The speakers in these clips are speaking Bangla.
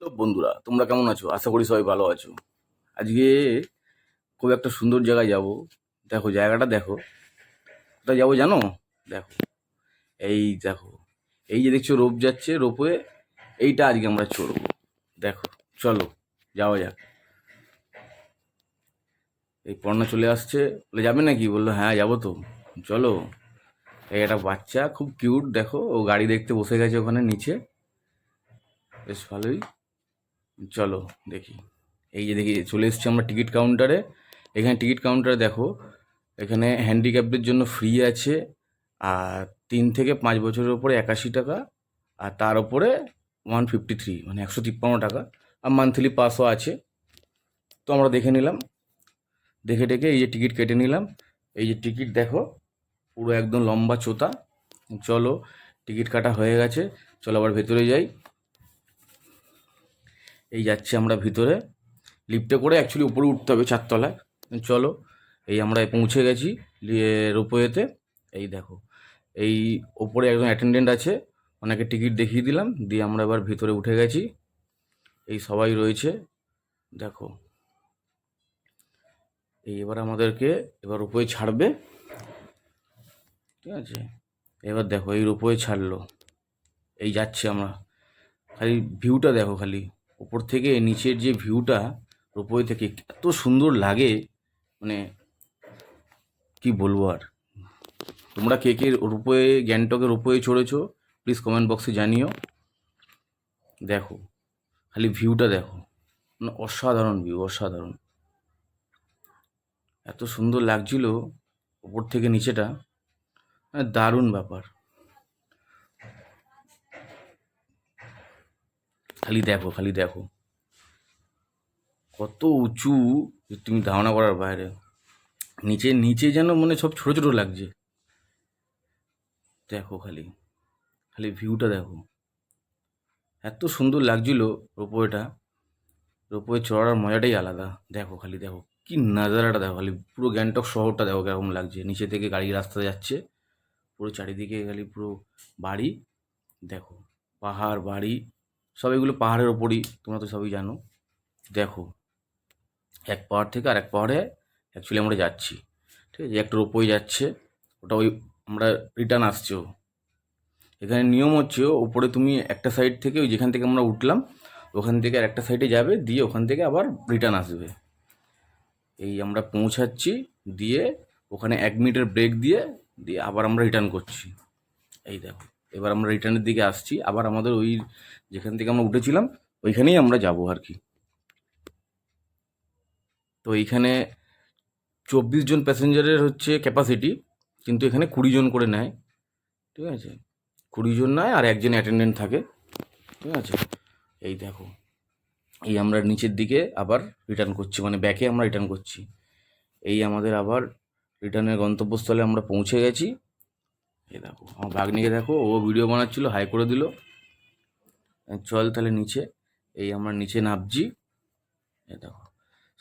তো বন্ধুরা, তোমরা কেমন আছো? আশা করি সবাই ভালো আছো। আজকে খুব একটা সুন্দর জায়গায় যাব। দেখো জায়গাটা দেখো। কোথায় যাবো জানো? দেখো, এই দেখো, এই যে দেখছো রোপ যাচ্ছে, রোপওয়ে, এইটা আজকে আমরা চড়বো। দেখো, চলো যাওয়া যাক। এই পড়না চলে আসছে, বলে যাবে নাকি? বললো হ্যাঁ যাবো তো, চলো। এই একটা বাচ্চা খুব কিউট, দেখো ও গাড়ি দেখতে বসে গেছে ওখানে নিচে, বেশ ভালোই। চলো দেখি। এই যে দেখি চলে এসেছি আমরা টিকিট কাউন্টারে। এখানে টিকিট কাউন্টারে দেখো, এখানে হ্যান্ডিক্যাপদের জন্য ফ্রি আছে। আর 3 থেকে 5 বছরের ওপরে 81 টাকা। আর তার ওপরে 153, মানে 153 টাকা। আর মান্থলি পাসও আছে। তো আমরা দেখে নিলাম, দেখে টেকে এই যে টিকিট কেটে নিলাম। এই যে টিকিট দেখো, পুরো একদম লম্বা চোতা। চলো, টিকিট কাটা হয়ে গেছে, চলো আবার ভেতরে যাই। এই যাচ্ছি আমরা ভিতরে, লিফটে করে অ্যাকচুয়ালি উপরে উঠতে হবে 4 তলায়। চলো, এই আমরা পৌঁছে গেছি রোপওয়েতে। এই দেখো, এই ওপরে একজন অ্যাটেন্ডেন্ট আছে, ওনাকে টিকিট দেখিয়ে দিলাম, দিয়ে আমরা এবার ভিতরে উঠে গেছি। এই সবাই রয়েছে, দেখো। এই এবার আমাদেরকে এবার রোপওয়ে ছাড়বে, ঠিক আছে। এবার দেখো এই রোপওয়ে ছাড়লো, এই যাচ্ছি আমরা। খালি ভিউটা দেখো, খালি উপর থেকে নিচের যে ভিউটা রোপওয়ে থেকে এত সুন্দর লাগে, মানে কি বলবো আর। তোমরা কে কে রোপওয়ে, গ্যাংটকের রোপওয়ে চড়েছো প্লিজ কমেন্ট বক্সে জানিও। দেখো খালি ভিউটা দেখো, মানে অসাধারণ ভিউ, অসাধারণ। এত সুন্দর লাগছিল ওপর থেকে নিচেটা, মানে দারুণ ব্যাপার। খালি দেখো, খালি দেখো, কত উঁচু যে তুমি ধারণা করার বাইরে। নিচে নিচে যেন মানে সব ছোট ছোট লাগছে। দেখো খালি, খালি ভিউটা দেখো, এত সুন্দর লাগছিল রোপওয়েটা। রোপওয়ে চড়ার মজাটাই আলাদা। দেখো খালি দেখো, কি নাজারাটা দেখো, খালি পুরো গ্যাংটক শহরটা দেখো কেরকম লাগছে। নিচে থেকে গাড়ি রাস্তা যাচ্ছে, পুরো চারিদিকে খালি পুরো বাড়ি। দেখো, পাহাড়, বাড়ি, সব এগুলো পাহাড়ের ওপরই, তোমরা তো সবই জানো। দেখো, এক পাহাড় থেকে আর এক পাহাড়ে অ্যাকচুয়ালি আমরা যাচ্ছি, ঠিক আছে। একটা রোপওয়ে যাচ্ছে, ওটা ওই আমরা রিটার্ন আসছেও। এখানে নিয়ম হচ্ছে, ওপরে তুমি একটা সাইড থেকে, ওই যেখান থেকে আমরা উঠলাম ওখান থেকে আর একটা সাইডে যাবে, দিয়ে ওখান থেকে আবার রিটার্ন আসবে। এই আমরা পৌঁছাচ্ছি, দিয়ে ওখানে 1 মিনিটের ব্রেক দিয়ে দিয়ে আবার আমরা রিটার্ন করছি। এই দেখো, এবার আমরা রিটার্নের দিকে আসছি, আবার আমাদের ওই যেখান থেকে আমরা উঠেছিলাম ওইখানেই আমরা যাব আর কি। তো এইখানে 24 জন প্যাসেঞ্জারের হচ্ছে ক্যাপাসিটি, কিন্তু এখানে 20 জন করে নেয়, ঠিক আছে। 20 জন নেয়, আর একজন অ্যাটেন্ডেন্ট থাকে, ঠিক আছে। এই দেখো, এই আমরা নিচের দিকে আবার রিটার্ন করছি, মানে ব্যাকে আমরা রিটার্ন করছি। এই আমাদের আবার রিটার্নের গন্তব্যস্থলে আমরা পৌঁছে গেছি। এই দেখো আমার ভাগ্নিকে দেখো, ও ভিডিও বানাচ্ছিল, হাই করে দিল। চল তাহলে নিচে। এই আমরা নিচে নামছি। এই দেখো,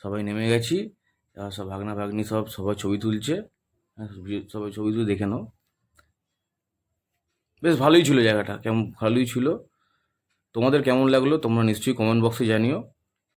সবাই নেমে গেছি। এবার সব ভাগনা ভাগ্নি সবাই ছবি তুলছে। সবাই ছবি তুলে দেখে নাও। বেশ ভালোই ছিল জায়গাটা, কেমন ভালোই ছিল। তোমাদের কেমন লাগলো তোমরা নিশ্চয়ই কমেন্ট বক্সে জানিও।